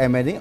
MNA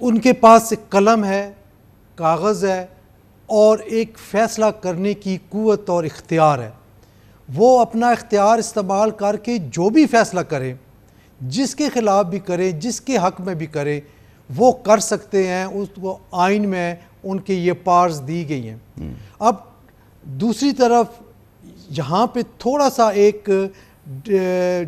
ان کے پاس ایک قلم ہے, کاغذ ہے اور ایک فیصلہ کرنے کی قوت اور اختیار ہے. وہ اپنا اختیار استعمال کر کے جو بھی فیصلہ کریں, جس کے خلاف بھی کریں, جس کے حق میں بھی کریں, وہ کر سکتے ہیں. اس کو آئین میں ان کے یہ پارز دی گئی ہیں. اب دوسری طرف یہاں پہ تھوڑا سا ایک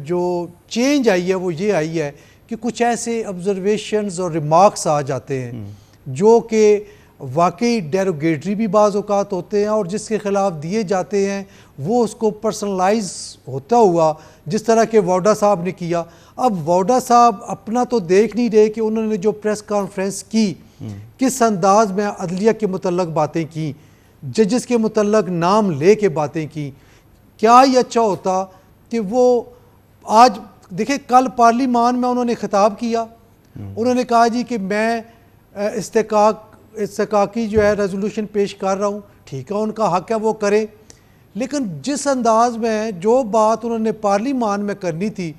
جو چینج آئی ہے وہ یہ آئی ہے کہ کچھ ایسے آبزرویشنز اور ریمارکس آ جاتے ہیں جو کہ واقعی ڈیروگیٹری بھی بعض اوقات ہوتے ہیں, اور جس کے خلاف دیے جاتے ہیں وہ اس کو پرسنلائز ہوتا ہوا, جس طرح کہ ووڈا صاحب نے کیا. اب ووڈا صاحب اپنا تو دیکھ نہیں رہے کہ انہوں نے جو پریس کانفرنس کی کس انداز میں عدلیہ کے متعلق باتیں کی, ججز کے متعلق نام لے کے باتیں کی. کیا ہی اچھا ہوتا کہ وہ آج دیکھیں, کل پارلیمان میں انہوں نے خطاب کیا, انہوں نے کہا جی کہ میں استحقاقی جو ہے ریزولوشن پیش کر رہا ہوں. ٹھیک ہے, ان کا حق ہے وہ کریں, لیکن جس انداز میں جو بات انہوں نے پارلیمان میں کرنی تھی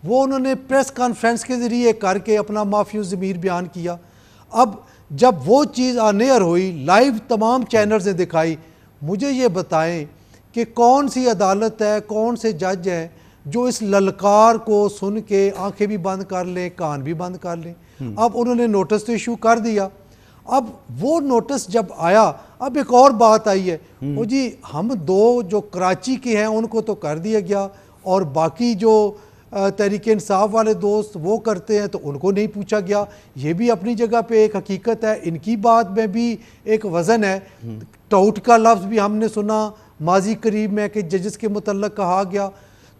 وہ انہوں نے پریس کانفرنس کے ذریعے کر کے اپنا معافی الضمیر بیان کیا. اب جب وہ چیز آن ایئر ہوئی, لائیو تمام چینلز نے دکھائی, مجھے یہ بتائیں کہ کون سی عدالت ہے, کون سے جج ہیں جو اس للکار کو سن کے آنکھیں بھی بند کر لیں, کان بھی بند کر لیں. اب انہوں نے نوٹس تو ایشو کر دیا. اب وہ نوٹس جب آیا, اب ایک اور بات آئی ہے, وہ جی ہم دو جو کراچی کے ہیں ان کو تو کر دیا گیا, اور باقی جو تحریک انصاف والے دوست وہ کرتے ہیں تو ان کو نہیں پوچھا گیا. یہ بھی اپنی جگہ پہ ایک حقیقت ہے, ان کی بات میں بھی ایک وزن ہے. ٹاؤٹ کا لفظ بھی ہم نے سنا ماضی قریب میں کہ ججز کے متعلق کہا گیا.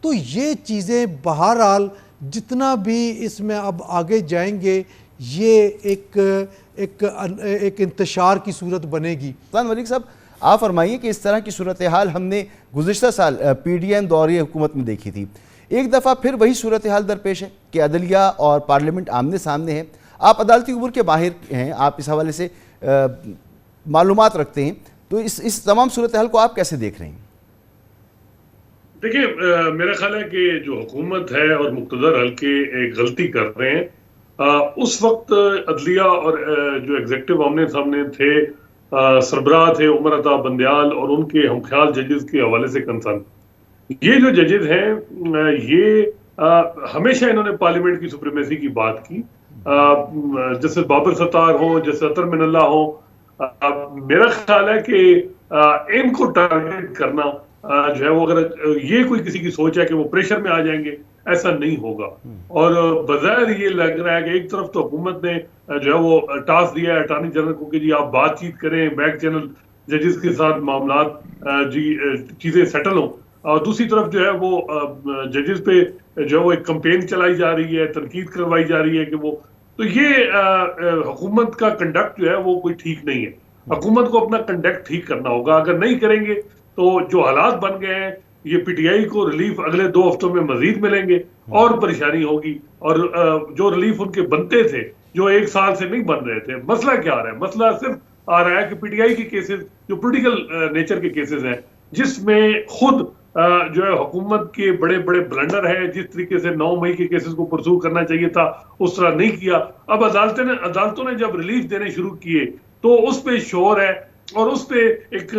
تو یہ چیزیں بہرحال جتنا بھی اس میں اب آگے جائیں گے یہ ایک انتشار کی صورت بنے گی. سلطان ملک صاحب, آپ فرمائیے کہ اس طرح کی صورتحال ہم نے گزشتہ سال پی ڈی ایم دور حکومت میں دیکھی تھی. ایک دفعہ پھر وہی صورتحال درپیش ہے کہ عدلیہ اور پارلیمنٹ آمنے سامنے ہے. آپ عدالتی امور کے ماہر ہیں, آپ اس حوالے سے معلومات رکھتے ہیں, تو اس تمام صورتحال کو آپ کیسے دیکھ رہے ہیں؟ دیکھیں, میرا خیال ہے کہ جو حکومت ہے اور مقتدر حلقے ایک غلطی کر رہے ہیں. اس وقت عدلیہ اور جو ایگزیکٹو آمنے سامنے تھے, سربراہ تھے عمر عطا بندیال اور ان کے ہمخیال ججز کے حوالے سے کنسرن. یہ جو ججز ہیں یہ ہمیشہ انہوں نے پارلیمنٹ کی سپریمیسی کی بات کی, جیسے بابر ستار ہوں, جیسے اطہر من اللہ ہوں. میرا خیال ہے کہ ان کو ٹارگیٹ کرنا جو ہے وہ, اگر یہ کوئی کسی کی سوچ ہے کہ وہ پریشر میں آ جائیں گے, ایسا نہیں ہوگا. اور بظاہر یہ لگ رہا ہے کہ ایک طرف تو حکومت نے جو ہے وہ ٹاسک دیا ہے اٹارنی جنرل کو کہ جی آپ بات چیت کریں, بیک چینل ججز کے ساتھ معاملات جی چیزیں سیٹل ہوں, اور دوسری طرف جو ہے وہ ججز پہ جو ہے وہ ایک کمپین چلائی جا رہی ہے, تنقید کروائی جا رہی ہے کہ وہ, تو یہ حکومت کا کنڈکٹ جو ہے وہ کوئی ٹھیک نہیں ہے. حکومت کو اپنا کنڈکٹ ٹھیک کرنا ہوگا. اگر نہیں کریں گے تو جو حالات بن گئے ہیں, یہ پی ٹی آئی کو ریلیف اگلے 2 ہفتوں میں مزید ملیں گے اور پریشانی ہوگی. اور جو ریلیف ان کے بنتے تھے جو 1 سال سے نہیں بن رہے تھے, مسئلہ کیا آ رہا ہے؟ مسئلہ صرف آ رہا ہے کہ پی ٹی آئی کے کیسز جو پولیٹیکل نیچر کے کیسز ہیں, جس میں خود جو ہے حکومت کے بڑے بڑے بلنڈر ہیں. جس طریقے سے 9 مئی کے کیسز کو پرسو کرنا چاہیے تھا اس طرح نہیں کیا. اب عدالتوں نے جب ریلیف دینے شروع کیے تو اس پہ شور ہے اور اس پہ ایک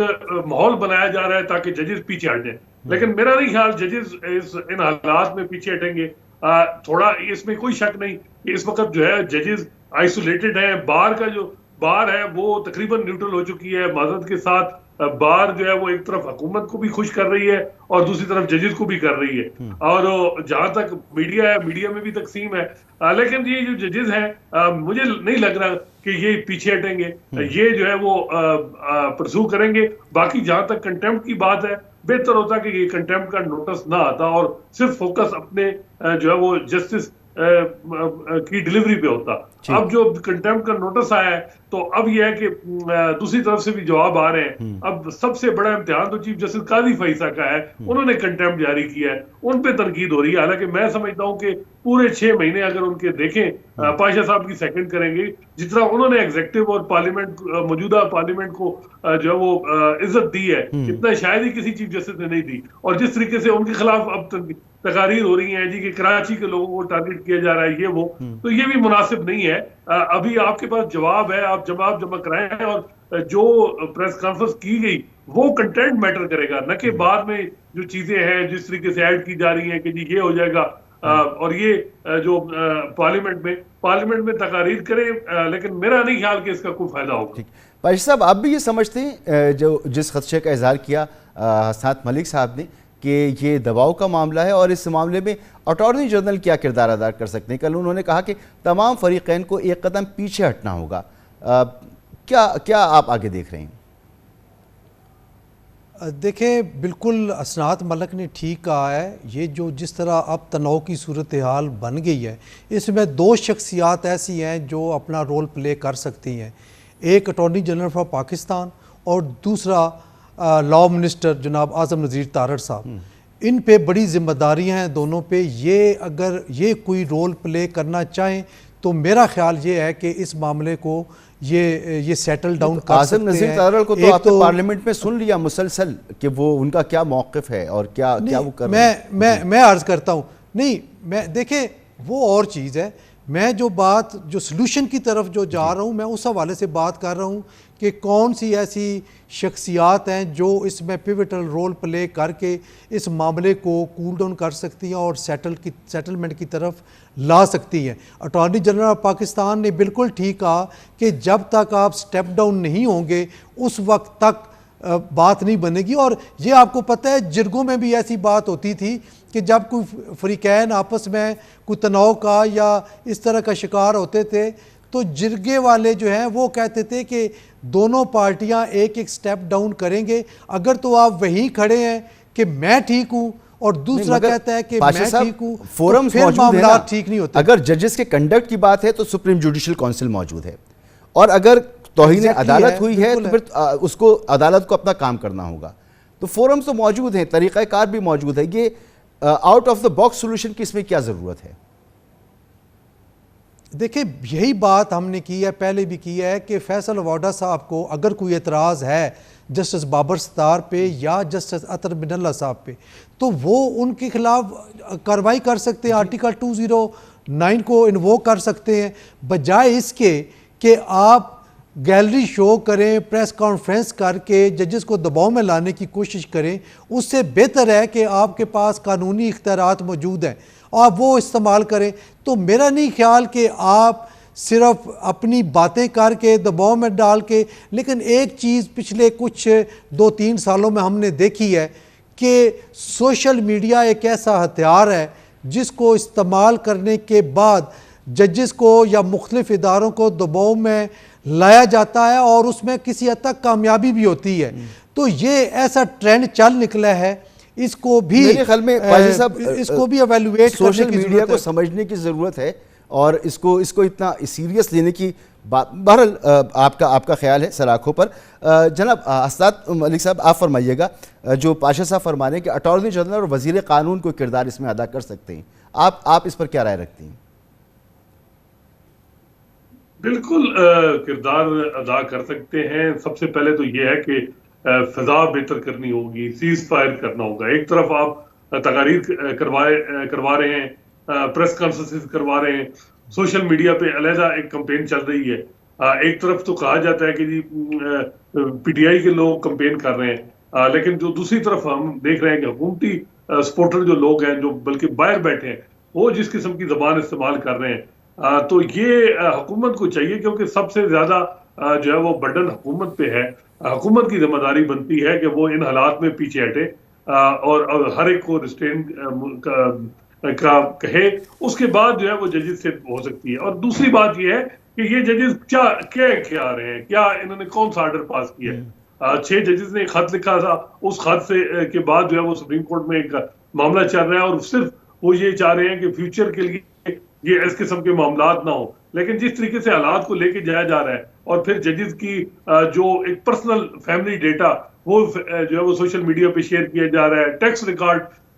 ماحول بنایا جا رہا ہے تاکہ ججز پیچھے ہٹ جائیں. لیکن میرا نہیں خیال ججز ان حالات میں پیچھے ہٹیں گے. تھوڑا اس میں کوئی شک نہیں کہ اس وقت جو ہے ججز آئسولیٹڈ ہیں. بار کا جو بار ہے وہ تقریباً نیوٹرل ہو چکی ہے. معذرت کے ساتھ بار جو ہے وہ ایک طرف حکومت کو بھی خوش کر رہی ہے اور دوسری طرف ججز کو بھی کر رہی ہے. اور جہاں تک میڈیا ہے, میڈیا میں بھی تقسیم ہے. لیکن یہ جو ججز ہیں مجھے نہیں لگ رہا کہ یہ پیچھے ہٹیں گے. یہ جو ہے وہ پرسو کریں گے. باقی جہاں تک کنٹیمپٹ کی بات ہے, بہتر ہوتا کہ یہ کنٹیمپٹ کا نوٹس نہ آتا اور صرف فوکس اپنے جو ہے وہ جسٹس کی ڈیلیوری پہ ہوتا. اب جو کنٹیمپٹ کا نوٹس آیا ہے تو اب یہ ہے کہ دوسری طرف سے بھی جواب آ رہے ہیں. اب سب سے بڑا امتحان تو چیف جسٹس قاضی فیصلہ کا ہے. انہوں نے کنٹیمپٹ جاری کیا ہے, ان پہ تنقید ہو رہی ہے. حالانکہ میں سمجھتا ہوں کہ پورے 6 مہینے اگر ان کے دیکھیں پاشا صاحب کی سیکنڈ کریں گے، جس طرح انہوں نے ایگزیکٹو اور پارلیمنٹ موجودہ پارلیمنٹ کو جو ہے وہ عزت دی ہے، اتنا شاید ہی کسی چیف جسٹس نے نہیں دی. اور جس طریقے سے ان کے خلاف اب تقاریر ہو رہی ہیں جی کہ کراچی کے لوگوں کو ٹارگٹ کیا جا رہا ہے یہ وہ، تو یہ بھی مناسب نہیں ہے. ابھی آپ کے پاس جواب ہے، آپ جواب جمع کرائیں ہیں، اور جو پریس کانفرنس کی گئی وہ کنٹینٹ میٹر کرے گا، نہ کہ بعد میں جو چیزیں ہیں جس طریقے سے ایڈ کی جا رہی ہیں کہ جی یہ ہو جائے گا اور یہ جو پارلیمنٹ میں تقاریر کریں، لیکن میرا نہیں خیال کہ اس کا کوئی فائدہ ہوگا. پاشا صاحب، آپ بھی یہ سمجھتے ہیں جو جس خدشے کا اظہار کیا حسنات ملک صاحب نے کہ یہ دباؤ کا معاملہ ہے، اور اس معاملے میں اٹارنی جنرل کیا کردار ادا کر سکتے ہیں؟ کل انہوں نے کہا کہ تمام فریقین کو ایک قدم پیچھے ہٹنا ہوگا. کیا آپ آگے دیکھ رہے ہیں؟ دیکھیں، بالکل حسنات ملک نے ٹھیک کہا ہے. یہ جو جس طرح اب تناؤ کی صورتحال بن گئی ہے، اس میں دو شخصیات ایسی ہیں جو اپنا رول پلے کر سکتی ہیں. ایک اٹارنی جنرل فار پاکستان اور دوسرا لا منسٹر جناب اعظم نذیر تارڑ صاحب. ان پہ بڑی ذمہ داریاں ہیں دونوں پہ. یہ اگر یہ کوئی رول پلے کرنا چاہیں تو میرا خیال یہ ہے کہ اس معاملے کو یہ سیٹل ڈاؤن کر سکتے ہیں. اعظم نذیر تارڑ کو تو آپ نے پارلیمنٹ میں سن لیا مسلسل کہ وہ ان کا کیا موقف ہے اور کیا وہ کر رہے ہیں. میں عرض کرتا ہوں، نہیں دیکھیں وہ اور چیز ہے. میں جو سلوشن کی طرف جو جا رہا ہوں، میں اس حوالے سے بات کر رہا ہوں کہ کون سی ایسی شخصیات ہیں جو اس میں پیوٹل رول پلے کر کے اس معاملے کو کول ڈاؤن کر سکتی ہیں اور سیٹلمنٹ کی طرف لا سکتی ہیں. اٹارنی جنرل آف پاکستان نے بالکل ٹھیک کہا کہ جب تک آپ سٹیپ ڈاؤن نہیں ہوں گے اس وقت تک بات نہیں بنے گی. اور یہ آپ کو پتہ ہے جرگوں میں بھی ایسی بات ہوتی تھی کہ جب کوئی فریقین آپس میں کوئی تناؤ کا یا اس طرح کا شکار ہوتے تھے تو جرگے والے جو ہیں وہ کہتے تھے کہ دونوں پارٹیاں ایک سٹیپ ڈاؤن کریں گے. اگر تو آپ وہیں کھڑے ہیں کہ میں ٹھیک ہوں اور دوسرا کہتا ہے کہ میں ٹھیک ہوں، فورمز پھر معاملات ٹھیک نہیں ہوتے. اگر ججز کے کنڈکٹ کی بات ہے تو سپریم جوڈیشل کونسل موجود ہے، اور اگر توہین عدالت ہوئی ہے تو پھر اس کو عدالت کو اپنا کام کرنا ہوگا. تو فورمز تو موجود ہیں، طریقہ کار بھی موجود ہے. یہ out of the box solution کی اس میں کیا ضرورت ہے؟ دیکھیں، یہی بات ہم نے کی ہے، پہلے بھی کی ہے کہ فیصل واڈا صاحب کو اگر کوئی اعتراض ہے جسٹس بابر ستار پہ یا جسٹس اطہر بن اللہ صاحب پہ تو وہ ان کے خلاف کارروائی کر سکتے ہیں، آرٹیکل 209 کو انووک کر سکتے ہیں. بجائے اس کے کہ آپ گیلری شو کریں، پریس کانفرنس کر کے ججز کو دباؤ میں لانے کی کوشش کریں، اس سے بہتر ہے کہ آپ کے پاس قانونی اختیارات موجود ہیں، آپ وہ استعمال کریں. تو میرا نہیں خیال کہ آپ صرف اپنی باتیں کر کے دباؤ میں ڈال کے، لیکن ایک چیز پچھلے کچھ 2-3 سالوں میں ہم نے دیکھی ہے کہ سوشل میڈیا ایک ایسا ہتھیار ہے جس کو استعمال کرنے کے بعد ججز کو یا مختلف اداروں کو دباؤ میں لایا جاتا ہے اور اس میں کسی حد تک کامیابی بھی ہوتی ہے. تو یہ ایسا ٹرینڈ چل نکلا ہے، اس کو بھی میرے خیال میں قاضی صاحب اس کو بھی ایویلویٹ کرنے سوشل کی میڈیا کو سمجھنے کی ضرورت ہے اور اس کو اتنا سیریس لینے کی بات. بہرحال آپ کا خیال ہے سراخوں پر. جناب حسنات ملک صاحب، آپ فرمائیے گا، جو پاشا صاحب فرما رہے ہیں کہ اٹارنی جنرل اور وزیر قانون کوئی کردار اس میں ادا کر سکتے ہیں، آپ اس پر کیا رائے رکھتے ہیں؟ بالکل کردار ادا کر سکتے ہیں. سب سے پہلے تو یہ ہے کہ فضا بہتر کرنی ہوگی، سیز فائر کرنا ہوگا. ایک طرف آپ تقاریر کروا رہے ہیں، پریس کانفرنسز کروا رہے ہیں، سوشل میڈیا پہ علیحدہ ایک کمپین چل رہی ہے. ایک طرف تو کہا جاتا ہے کہ جی پی ٹی آئی کے لوگ کمپین کر رہے ہیں، لیکن جو دوسری طرف ہم دیکھ رہے ہیں کہ حکومتی سپورٹر جو لوگ ہیں جو بلکہ باہر بیٹھے ہیں وہ جس قسم کی زبان استعمال کر رہے ہیں. تو یہ حکومت کو چاہیے، کیونکہ سب سے زیادہ جو ہے وہ برڈن حکومت پہ ہے. حکومت کی ذمہ داری بنتی ہے کہ وہ ان حالات میں پیچھے ہٹے اور ہر ایک کو ریسٹرین کہے. اس کے بعد جو ہے وہ ججز سے ہو سکتی ہے. اور دوسری بات یہ ہے کہ یہ ججز کیا رہے ہیں، کیا انہوں نے کون سا آرڈر پاس کیا ہے. 6 ججز نے ایک خط لکھا تھا، اس خط سے کے بعد جو ہے وہ سپریم کورٹ میں ایک معاملہ چل رہا ہے اور صرف وہ یہ چاہ رہے ہیں کہ فیوچر کے لیے یہ اس قسم کے معاملات نہ ہوں. لیکن جس طریقے سے حالات کو لے کے جایا جا رہا ہے اور پھر ججز کی جو ایک پرسنل فیملی ڈیٹا وہ جو ہے وہ سوشل میڈیا پہ شیئر کیا جا رہا ہے، ٹیکس ریکارڈ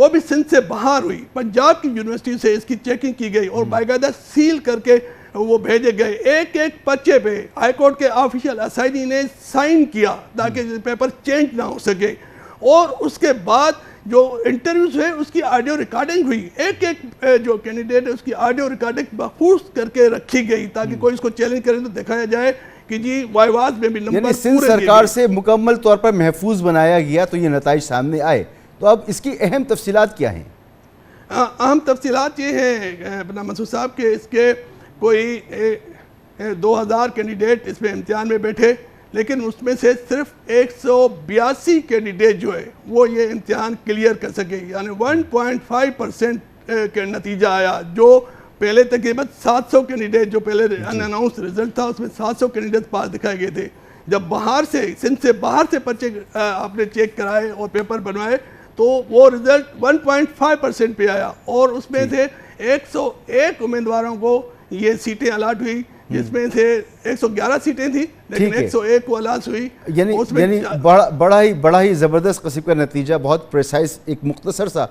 وہ بھی سندھ سے باہر ہوئی، پنجاب کی یونیورسٹی سے اس کی چیکنگ کی گئی اور باقاعدہ سیل کر کے وہ بھیجے گئے. ایک ایک پرچے پہ ہائی کورٹ کے آفیشیل اسائنی نے سائن کیا تاکہ پیپر چینج نہ ہو سکے. اور اس کے بعد جو انٹرویوز ہوئے اس کی آڈیو ریکارڈنگ ہوئی، ایک ایک جو کینڈیڈیٹ ہے اس کی آڈیو ریکارڈنگ محفوظ کر کے رکھی گئی تاکہ کوئی اس کو چیلنج کرے تو دکھایا جائے کہ جی وائواز میں بھی نمبر یعنی سندھ سرکار سے مکمل طور پر محفوظ بنایا گیا تو یہ نتائج سامنے آئے. تو اب اس کی اہم تفصیلات کیا ہیں؟ اہم تفصیلات یہ ہیں اپنا منصور صاحب کہ اس کے کوئی 2000 کینڈیڈیٹ اس میں امتحان میں بیٹھے، لیکن اس میں سے صرف 182 کینڈیڈیٹ جو ہے وہ یہ امتحان کلیئر کر سکے، یعنی 1.5% کا نتیجہ آیا. جو پہلے تقریباً 700 کینڈیڈیٹ جو پہلے ان اناؤنس رزلٹ تھا اس میں 700 کینڈیڈیٹ پاس دکھائے گئے تھے. جب باہر سے سندھ سے باہر سے پرچے آپ نے چیک کرائے اور پیپر بنوائے تو وہ رزلٹ 1.5% پہ آیا اور اس میں سے 101 امیدواروں کو یہ سیٹیں الاٹ ہوئی، جس میں سے 111 سیٹیں تھیں لیکن 101 کو الاٹ ہوئی. یعنی بڑا ہی زبردست قسم کا نتیجہ، بہت پریسائز ایک مختصر سا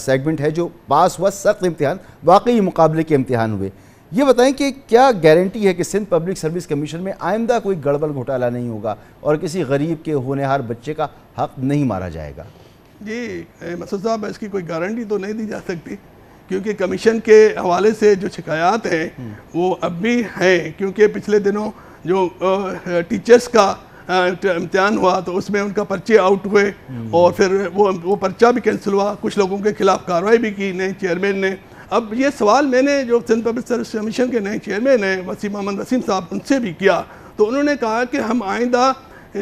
سیگمنٹ ہے جو پاس ہوا. سخت امتحان، واقعی مقابلے کے امتحان ہوئے. یہ بتائیں کہ کیا گارنٹی ہے کہ سندھ پبلک سروس کمیشن میں آئندہ کوئی گڑبڑ گھوٹالہ نہیں ہوگا اور کسی غریب کے ہونہار بچے کا حق نہیں مارا جائے گا؟ جی مسعود صاحب، اس کی کوئی گارنٹی تو نہیں دی جا سکتی کیونکہ کمیشن کے حوالے سے جو شکایات ہیں وہ اب بھی ہیں. کیونکہ پچھلے دنوں جو ٹیچرز کا امتحان ہوا تو اس میں ان کا پرچے آؤٹ ہوئے اور پھر وہ پرچہ بھی کینسل ہوا. کچھ لوگوں کے خلاف کارروائی بھی کی نئے چیئرمین نے. اب یہ سوال میں نے جو سندھ پبلک سروس کمیشن کے نئے چیئرمین ہیں محمد وسیم صاحب، ان سے بھی کیا تو انہوں نے کہا کہ ہم آئندہ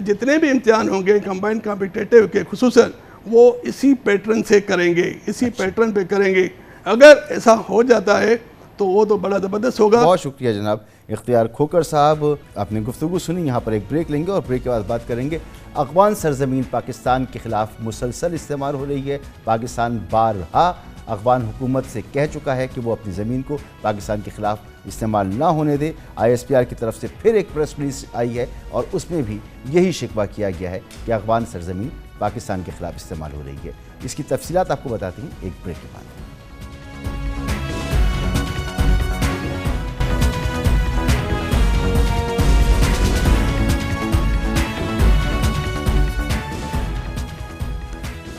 جتنے بھی امتحان ہوں گے کمبائنڈ کمپیٹیٹیو کے خصوصاً وہ اسی پیٹرن سے کریں گے، اسی پیٹرن پہ کریں گے. اگر ایسا ہو جاتا ہے تو وہ تو بڑا زبردست ہوگا. بہت شکریہ جناب اختیار کھوکر صاحب، آپ نے گفتگو سنی. یہاں پر ایک بریک لیں گے اور بریک کے بعد بات کریں گے. افغان سرزمین پاکستان کے خلاف مسلسل استعمال ہو رہی ہے. پاکستان بارہا افغان حکومت سے کہہ چکا ہے کہ وہ اپنی زمین کو پاکستان کے خلاف استعمال نہ ہونے دے. ISPR کی طرف سے پھر ایک پریس ریلیز آئی ہے اور اس میں بھی یہی شکوہ کیا گیا ہے کہ افغان سرزمین پاکستان کے خلاف استعمال ہو رہی ہے. اس کی تفصیلات آپ کو بتاتے ہیں ایک بریک کے بعد.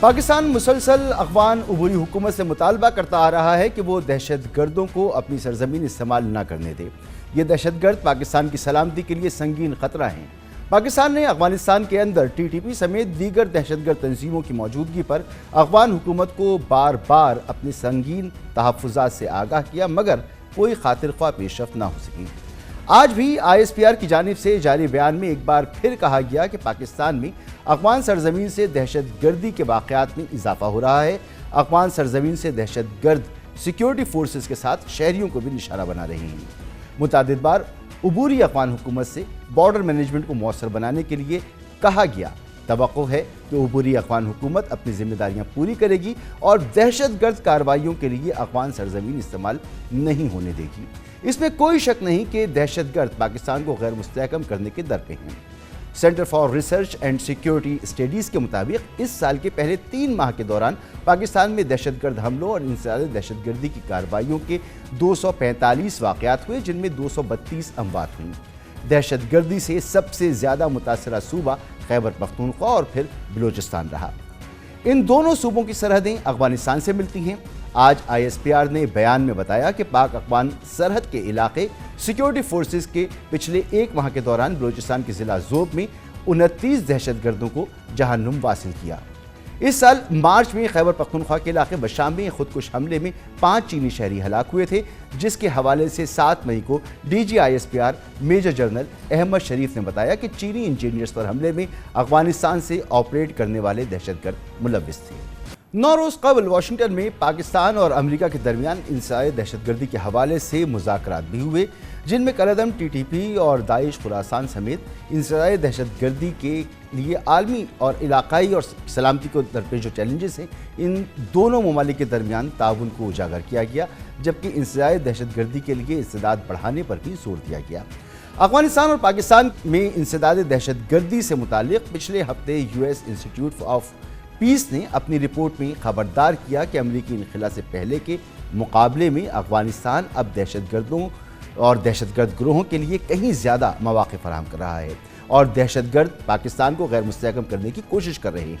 پاکستان مسلسل افغان عبوری حکومت سے مطالبہ کرتا آ رہا ہے کہ وہ دہشت گردوں کو اپنی سرزمین استعمال نہ کرنے دے. یہ دہشت گرد پاکستان کی سلامتی کے لیے سنگین خطرہ ہیں. پاکستان نے افغانستان کے اندر TTP سمیت دیگر دہشت گرد تنظیموں کی موجودگی پر افغان حکومت کو بار بار اپنے سنگین تحفظات سے آگاہ کیا مگر کوئی خاطر خواہ پیش رفت نہ ہو سکی. آج بھی ISPR کی جانب سے جاری بیان میں ایک بار پھر کہا گیا کہ پاکستان میں افغان سرزمین سے دہشت گردی کے واقعات میں اضافہ ہو رہا ہے. افغان سرزمین سے دہشت گرد سیکیورٹی فورسز کے ساتھ شہریوں کو بھی نشانہ بنا رہے ہیں. متعدد بار عبوری افغان حکومت سے بارڈر مینجمنٹ کو مؤثر بنانے کے لیے کہا گیا. توقع ہے کہ عبوری افغان حکومت اپنی ذمہ داریاں پوری کرے گی اور دہشت گرد کارروائیوں کے لیے افغان سرزمین استعمال نہیں ہونے دے گی. اس میں کوئی شک نہیں کہ دہشت گرد پاکستان کو غیر مستحکم کرنے کے در پہ ہیں. Centre for research and security studies کے مطابق اس سال کے پہلے 3 ماہ کے دوران پاکستان میں دہشت گرد حملوں اور انسداد دہشت گردی کی کارروائیوں کے 245 واقعات ہوئے جن میں 232 اموات ہوئیں. دہشت گردی سے سب سے زیادہ متاثرہ صوبہ خیبر پختونخوا اور پھر بلوچستان رہا. ان دونوں صوبوں کی سرحدیں افغانستان سے ملتی ہیں. آج ISPR نے بیان میں بتایا کہ پاک افغان سرحد کے علاقے سیکیورٹی فورسز کے پچھلے 1 ماہ کے دوران بلوچستان کے ضلع زوب میں 29 دہشت گردوں کو جہنم واصل کیا. اس سال مارچ میں خیبر پختونخوا کے علاقے بشام میں خودکش حملے میں 5 چینی شہری ہلاک ہوئے تھے جس کے حوالے سے 7 مئی کو DG ISPR major general Ahmed Sharif نے بتایا کہ چینی انجینئرز پر حملے میں افغانستان سے آپریٹ کرنے والے دہشت گرد ملوث تھے. 9 روز قبل واشنگٹن میں پاکستان اور امریکہ کے درمیان انسداد دہشت گردی کے حوالے سے مذاکرات بھی ہوئے جن میں کالعدم TTP اور داعش خراسان سمیت انسداد دہشت گردی کے لیے عالمی اور علاقائی اور سلامتی کو درپیش جو چیلنجز ہیں ان دونوں ممالک کے درمیان تعاون کو اجاگر کیا گیا جبکہ انسداد دہشت گردی کے لیے استعداد بڑھانے پر بھی زور دیا گیا. افغانستان اور پاکستان میں انسداد دہشت گردی سے متعلق پچھلے ہفتے US انسٹیٹیوٹ آف پیس نے اپنی رپورٹ میں خبردار کیا کہ امریکی انخلا سے پہلے کے مقابلے میں افغانستان اب دہشت گردوں اور دہشت گرد گروہوں کے لیے کہیں زیادہ مواقع فراہم کر رہا ہے اور دہشت گرد پاکستان کو غیر مستحکم کرنے کی کوشش کر رہے ہیں۔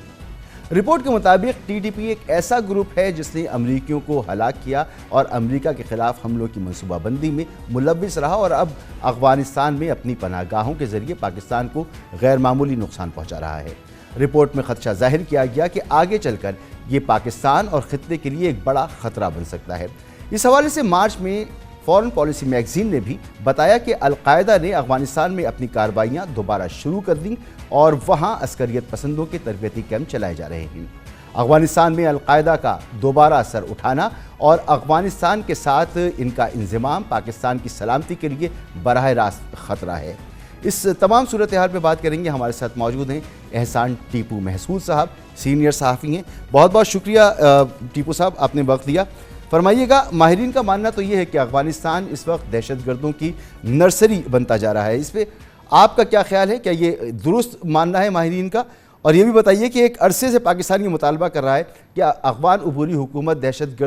رپورٹ کے مطابق ٹی ٹی پی ایک ایسا گروپ ہے جس نے امریکیوں کو ہلاک کیا اور امریکہ کے خلاف حملوں کی منصوبہ بندی میں ملوث رہا اور اب افغانستان میں اپنی پناہ گاہوں کے ذریعے پاکستان کو غیر معمولی نقصان پہنچا رہا ہے۔ رپورٹ میں خدشہ ظاہر کیا گیا کہ آگے چل کر یہ پاکستان اور خطے کے لیے ایک بڑا خطرہ بن سکتا ہے۔ اس حوالے سے مارچ میں فورن پالیسی میگزین نے بھی بتایا کہ القاعدہ نے افغانستان میں اپنی کارروائیاں دوبارہ شروع کر دیں اور وہاں عسکریت پسندوں کے تربیتی کیمپ چلائے جا رہے ہیں۔ افغانستان میں القاعدہ کا دوبارہ سر اٹھانا اور افغانستان کے ساتھ ان کا انضمام پاکستان کی سلامتی کے لیے براہ راست خطرہ ہے۔ اس تمام صورتحال پہ بات کریں گے، ہمارے ساتھ موجود ہیں احسان ٹیپو محسود صاحب، سینئر صحافی ہیں۔ بہت بہت شکریہ ٹیپو صاحب، آپ نے وقت دیا۔ فرمائیے گا، ماہرین کا ماننا تو یہ ہے کہ افغانستان اس وقت دہشت گردوں کی نرسری بنتا جا رہا ہے، اس پہ آپ کا کیا خیال ہے؟ کیا یہ درست ماننا ہے ماہرین کا؟ اور یہ بھی بتائیے کہ ایک عرصے سے پاکستان یہ مطالبہ کر رہا ہے کہ افغان عبوری حکومت دہشت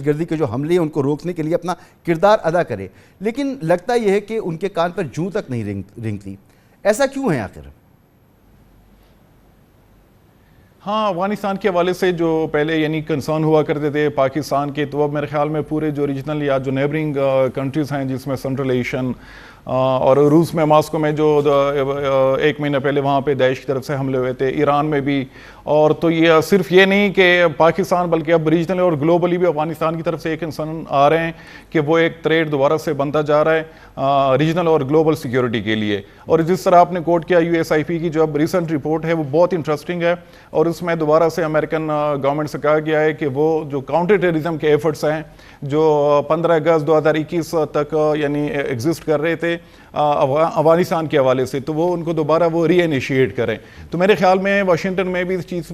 گردی کے جو حملے ہیں ان کو روکنے کے لیے اپنا کردار ادا کرے، لیکن لگتا یہ ہے کہ ان کے کان پر جوں تک نہیں رنگتی۔ ایسا کیوں ہے آخر؟ ہاں، افغانستان کے حوالے سے جو پہلے یعنی کنسرن ہوا کرتے تھے پاکستان کے، تو اب میرے خیال میں پورے جو ریجنل یا جو نیبرنگ کنٹریز ہیں جس میں سنٹرل ایشین اور روس میں ماسکو میں جو 1 مہینہ پہلے وہاں پہ داعش کی طرف سے حملے ہوئے تھے، ایران میں بھی، اور تو یہ صرف یہ نہیں کہ پاکستان بلکہ اب ریجنل اور گلوبلی بھی افغانستان کی طرف سے ایک کنسرن آ رہے ہیں کہ وہ ایک تھریٹ دوبارہ سے بنتا جا رہا ہے ریجنل اور گلوبل سیکیورٹی کے لیے۔ اور جس طرح آپ نے کوٹ کیا USIP کی جو اب ریسنٹ رپورٹ ہے وہ بہت انٹرسٹنگ ہے، اور اس میں دوبارہ سے امریکن گورنمنٹ سے کہا گیا ہے کہ وہ جو کاؤنٹر ٹیررزم کے ایفرٹس ہیں جو 15 اگست 2021 تک یعنی ایگزسٹ کر رہے تھے افغانستان کے حوالے سے، تو وہ ان کو دوبارہ وہ ری انیشیٹ کریں۔ تو میرے خیال میں واشنگٹن میں بھی اس چیز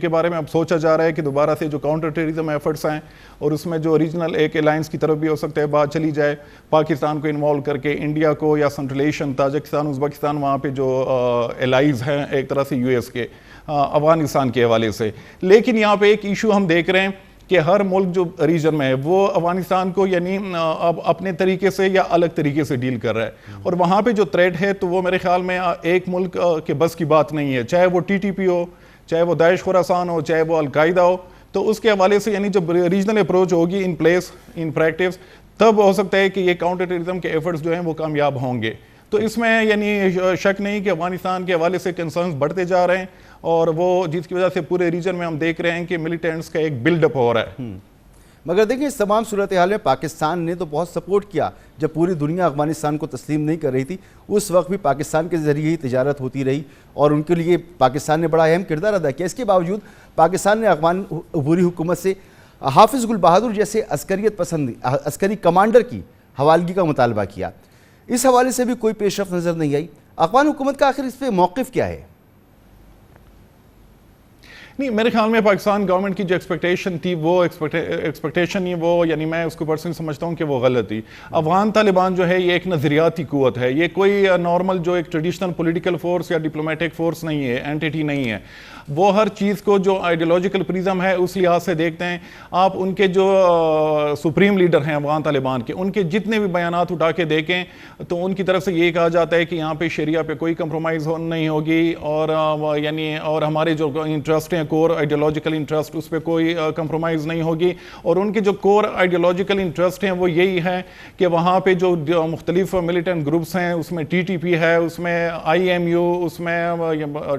کے بارے میں اب سوچا جا رہا ہے کہ دوبارہ سے جو کاؤنٹر ٹیررزم ایفرٹس ہیں اور اس میں جو ریجنل ایک الائنس کی طرف بھی ہو سکتا ہے بات چلی جائے، پاکستان کو انوالو کر کے انڈیا کو یا سنٹرل ایشین، تاجکستان، ازبکستان، وہاں پہ جو الائز ہیں ایک طرح سے US کے افغانستان کے حوالے سے۔ لیکن یہاں پہ ایک ایشو ہم دیکھ رہے ہیں کہ ہر ملک جو ریجن میں ہے وہ افغانستان کو یعنی اب اپنے طریقے سے یا الگ طریقے سے ڈیل کر رہا ہے، اور وہاں پہ جو تھریٹ ہے تو وہ میرے خیال میں ایک ملک کے بس کی بات نہیں ہے، چاہے وہ TTP ہو، چاہے وہ داعش خراسان ہو، چاہے وہ القاعدہ ہو۔ تو اس کے حوالے سے یعنی جب ریجنل اپروچ ہوگی ان پلیس ان پریکٹس، تب ہو سکتا ہے کہ یہ کاؤنٹر ٹیررزم کے ایفرٹس جو ہیں وہ کامیاب ہوں گے۔ تو اس میں یعنی شک نہیں کہ افغانستان کے حوالے سے کنسرنز بڑھتے جا رہے ہیں، اور وہ جس کی وجہ سے پورے ریجن میں ہم دیکھ رہے ہیں کہ ملیٹنٹس کا ایک بلڈ اپ ہو رہا ہے۔ مگر دیکھیں اس تمام صورتحال میں پاکستان نے تو بہت سپورٹ کیا، جب پوری دنیا افغانستان کو تسلیم نہیں کر رہی تھی اس وقت بھی پاکستان کے ذریعے ہی تجارت ہوتی رہی اور ان کے لیے پاکستان نے بڑا اہم کردار ادا کیا۔ اس کے باوجود پاکستان نے افغان عبوری حکومت سے حافظ گل بہادر جیسے عسکریت پسند عسکری کمانڈر کی حوالگی کا مطالبہ کیا، اس حوالے سے بھی کوئی پیش رفت نظر نہیں آئی۔ افغان حکومت کا آخر اس پہ موقف کیا ہے؟ نہیں، میرے خیال میں پاکستان گورنمنٹ کی جو ایکسپیکٹیشن تھی وہ ایکسپیکٹیشن ہی وہ یعنی میں اس کو پرسنلی سمجھتا ہوں کہ وہ غلط تھی۔ افغان طالبان جو ہے یہ ایک نظریاتی قوت ہے، یہ کوئی نارمل جو ایک ٹریڈیشنل پولیٹیکل فورس یا ڈپلومیٹک فورس نہیں ہے، اینٹیٹی نہیں ہے۔ وہ ہر چیز کو جو آئیڈیولوجیکل پرزم ہے اس لحاظ سے دیکھتے ہیں۔ آپ ان کے جو سپریم لیڈر ہیں افغان طالبان کے، ان کے جتنے بھی بیانات اٹھا کے دیکھیں تو ان کی طرف سے یہ کہا جاتا ہے کہ یہاں پہ شریعہ پہ کوئی کمپرومائز نہیں ہوگی، اور یعنی اور ہمارے جو انٹرسٹ ہیں کور آئیڈیولوجیکل انٹرسٹ اس پہ کوئی کمپرومائز نہیں ہوگی۔ اور ان کے جو کور آئیڈیولوجیکل انٹرسٹ ہیں وہ یہی ہے کہ وہاں پہ جو مختلف ملیٹنٹ گروپس ہیں اس میں TTP ہے، اس میں IMU، اس میں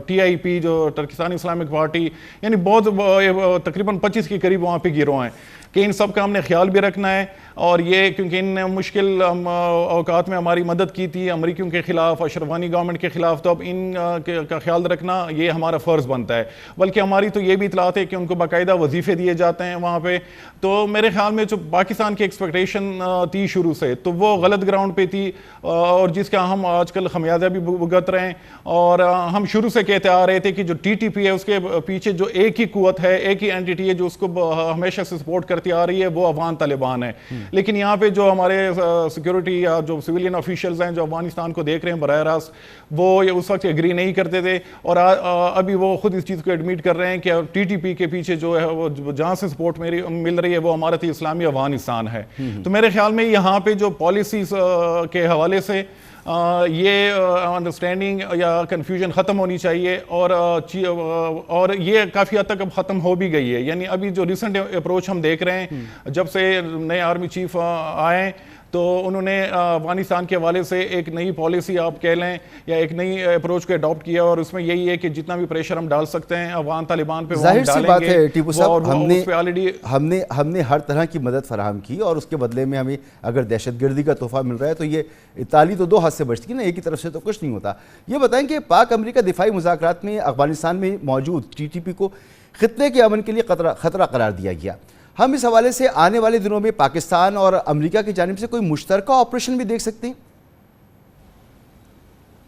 TIP جو ترکستانی اسلامک پارٹی، یعنی بہت تقریباً 25 کے قریب وہاں پہ گروہ ہیں کہ ان سب کا ہم نے خیال بھی رکھنا ہے۔ اور یہ کیونکہ ان نے مشکل اوقات میں ہماری مدد کی تھی امریکیوں کے خلاف، اشرف غنی گورنمنٹ کے خلاف، تو اب ان کا خیال رکھنا یہ ہمارا فرض بنتا ہے۔ بلکہ ہماری تو یہ بھی اطلاعات ہے کہ ان کو باقاعدہ وظیفے دیے جاتے ہیں وہاں پہ۔ تو میرے خیال میں جو پاکستان کی ایکسپیکٹیشن تھی شروع سے تو وہ غلط گراؤنڈ پہ تھی، اور جس کا ہم آج کل خمیازہ بھی بھگت رہے ہیں۔ اور ہم شروع سے کہتے آ رہے تھے کہ جو TTP ہے اس کے پیچھے جو ایک ہی قوت ہے، ایک ہی اینٹیٹی ہے جو اس کو ہمیشہ سے سپورٹ کرتی کرتی آ رہی ہے وہ افغان طالبان ہے. لیکن یہاں پہ جو ہمارے سیکیورٹی یا جو سویلین آفیشلز ہیں جو افغانستان کو دیکھ رہے ہیں براہ راست, وہ اس وقت ایگری نہیں کرتے تھے, اور ابھی وہ خود اس چیز کو ایڈمٹ کر رہے ہیں کہ ٹی ٹی پی کے پیچھے جو ہے وہ جہاں سے سپورٹ مل رہی ہے وہ امارت اسلامی افغانستان ہے. تو میرے خیال میں یہاں پہ جو پالیسیز کے حوالے سے یہ انڈرسٹینڈنگ یا کنفیوژن ختم ہونی چاہیے, اور یہ کافی حد تک اب ختم ہو بھی گئی ہے. یعنی ابھی جو ریسنٹ اپروچ ہم دیکھ رہے ہیں, جب سے نئے آرمی چیف آئے تو انہوں نے افغانستان کے حوالے سے ایک نئی پالیسی آپ کہہ لیں یا ایک نئی اپروچ کو اڈاپٹ کیا, اور اس میں یہی ہے کہ جتنا بھی پریشر ہم ڈال سکتے ہیں افغان طالبان پہ وہ ہم ڈالیں گے. ظاہر سی بات ہے ٹیپو صاحب, ہم نے ہر طرح کی مدد فراہم کی, اور اس کے بدلے میں ہمیں اگر دہشت گردی کا تحفہ مل رہا ہے تو یہ تالی تو دو ہاتھ سے بجتی ہے نا, ایک ہی طرف سے تو کچھ نہیں ہوتا. یہ بتائیں کہ پاک امریکہ دفاعی مذاکرات میں افغانستان میں موجود ٹی ٹی پی کو خطے کے امن کے لیے خطرہ قرار دیا گیا. ہم اس حوالے سے آنے والے دنوں میں پاکستان اور امریکہ کی جانب سے کوئی مشترکہ آپریشن بھی دیکھ سکتے ہیں؟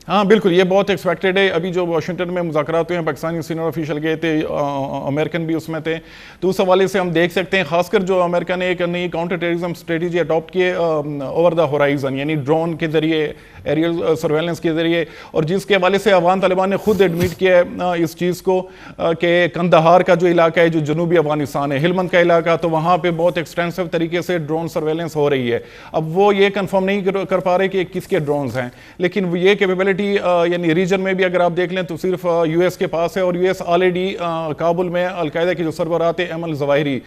ہاں بالکل, یہ بہت ایکسپیکٹڈ ہے. ابھی جو واشنگٹن میں مذاکرات ہوئے ہیں, پاکستانی سینئر آفیشل گئے تھے, امریکن بھی اس میں تھے, تو اس حوالے سے ہم دیکھ سکتے ہیں خاص کر جو امریکہ نے ایک نئی کاؤنٹر ٹیررزم اسٹریٹجی اڈاپٹ کی اوور دا ہورائزن, یعنی ڈرون کے ذریعے, ایریل سرویلنس کے ذریعے, اور جس کے حوالے سے افغان طالبان نے خود ایڈمٹ کیا ہے اس چیز کو کہ کندہار کا جو علاقہ ہے جو جنوبی افغانستان ہے, ہلمند کا علاقہ, تو وہاں پہ بہت ایکسٹینسو طریقے سے ڈرون سرویلنس ہو رہی ہے. اب وہ یہ کنفرم نہیں کر پا رہے کہ کس کے ڈرونز ہیں, لیکن یہ کیپیبلٹی یعنی ریجن میں بھی اگر آپ دیکھ لیں تو صرف یو ایس کے پاس ہے, اور یو ایس آلریڈی کابل میں القاعدہ کے جو سربراہ ایمن الظواہری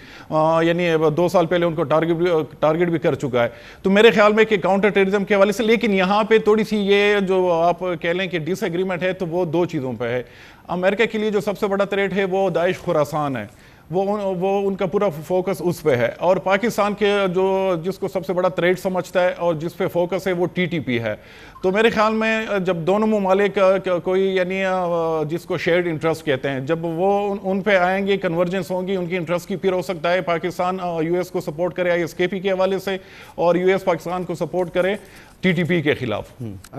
یعنی 2 سال پہلے ان کو ٹارگٹ بھی کر چکا ہے. تو میرے خیال میں کہ کاؤنٹر ٹیررزم کے حوالے سے, لیکن یہاں پہ تھوڑی سی یہ جو آپ کہہ لیں کہ ڈس ایگریمنٹ ہے تو وہ 2 چیزوں پہ ہے. امریکہ کے لیے جو سب سے بڑا تھریٹ ہے وہ داعش خراسان ہے, وہ ان کا پورا فوکس اس پہ ہے, اور پاکستان کے جو جس کو سب سے بڑا تھریٹ سمجھتا ہے اور جس پہ فوکس ہے وہ ٹی ٹی پی ہے. تو میرے خیال میں جب دونوں ممالک کوئی یعنی جس کو شیئرڈ انٹرسٹ کہتے ہیں, جب وہ ان پہ آئیں گے, کنورجنس ہوں گی ان کی انٹرسٹ کی, پھر ہو سکتا ہے پاکستان یو ایس کو سپورٹ کرے آئی ایس کے پی کے حوالے سے, اور یو ایس پاکستان کو سپورٹ کرے ٹی ٹی پی کے خلاف.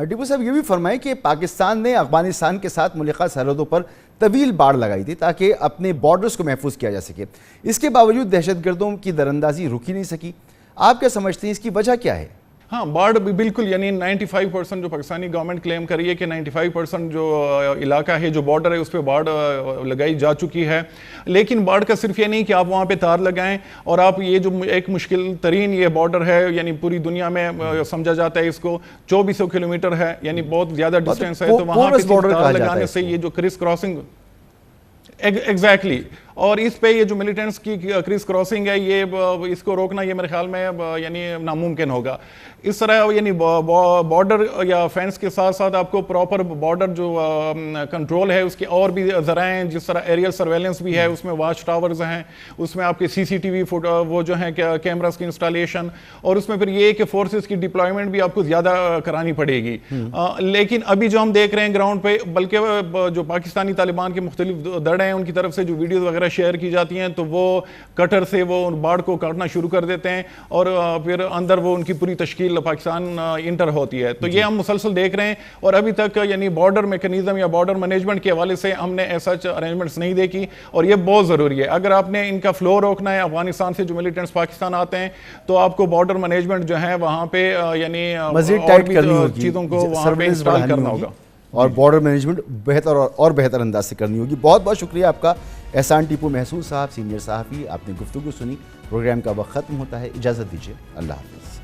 ٹیپو صاحب یہ بھی فرمائیں کہ پاکستان نے افغانستان کے ساتھ ملحقہ سرحدوں پر طویل باڑ لگائی تھی تاکہ اپنے بارڈرز کو محفوظ کیا جا سکے, اس کے باوجود دہشت گردوں کی دراندازی رک ہی نہیں سکی. آپ کیا سمجھتے ہیں اس کی وجہ کیا ہے؟ ہاں باڑ بالکل, یعنی 95% جو پاکستانی گورنمنٹ کلیم کر رہی ہے کہ 95% جو علاقہ ہے جو بارڈر ہے اس پہ باڑ لگائی جا چکی ہے. لیکن باڑ کا صرف یہ نہیں کہ آپ وہاں پہ تار لگائیں, اور آپ یہ جو ایک مشکل ترین یہ بارڈر ہے, یعنی پوری دنیا میں سمجھا جاتا ہے اس کو 2400 کلومیٹر ہے, یعنی بہت زیادہ ڈسٹینس ہے. تو وہاں پہ تار لگانے سے یہ جو کرس کراسنگ ایگزیکٹلی, اور اس پہ یہ جو ملیٹنٹس کی کرس کراسنگ ہے یہ اس کو روکنا یہ میرے خیال میں یعنی ناممکن ہوگا. اس طرح یعنی بارڈر یا فینس کے ساتھ ساتھ آپ کو پراپر بارڈر جو کنٹرول ہے اس کے اور بھی ذرائع ہیں, جس طرح ایریل سرویلنس بھی ہے, اس میں واچ ٹاورز ہیں, اس میں آپ کے سی سی ٹی وی وہ جو ہیں کیمراز کی انسٹالیشن, اور اس میں پھر یہ کہ فورسز کی ڈپلائمنٹ بھی آپ کو زیادہ کرانی پڑے گی. لیکن ابھی جو ہم دیکھ رہے ہیں گراؤنڈ پہ, بلکہ جو پاکستانی طالبان کے مختلف دڑ ہیں ان کی طرف سے جو ویڈیوز وغیرہ شیئر کی جاتی ہیں تو وہ کٹر سے وہ باڑ کو کاٹنا شروع کر دیتے ہیں, اور پھر اندر وہ ان کی پوری تشکیل پاکستان انٹر ہوتی ہے. تو یہ ہم مسلسل دیکھ رہے ہیں, اور ابھی تک یعنی بارڈر میکنزم یا بارڈر مینجمنٹ کے حوالے سے ہم نے ایسا ارینجمنٹس نہیں دیکھی, اور یہ بہت ضروری ہے. اگر آپ نے ان کا فلو روکنا ہے, افغانستان سے جو ملیٹنٹس پاکستان آتے ہیں, تو آپ کو بارڈر مینجمنٹ جو ہے وہاں پہ یعنی مزید ٹائٹ کرنی ہوگی, چیزوں کو وہاں پہ انسٹال کرنا ہوگا, اور بارڈر مینجمنٹ بہتر اور بہتر انداز سے کرنی ہوگی. بہت بہت شکریہ آپ کا احسان ٹیپو محسود صاحب, سینئر صحافی. آپ نے گفتگو سنی. پروگرام کا وقت ختم ہوتا ہے, اجازت دیجیے, اللہ حافظ.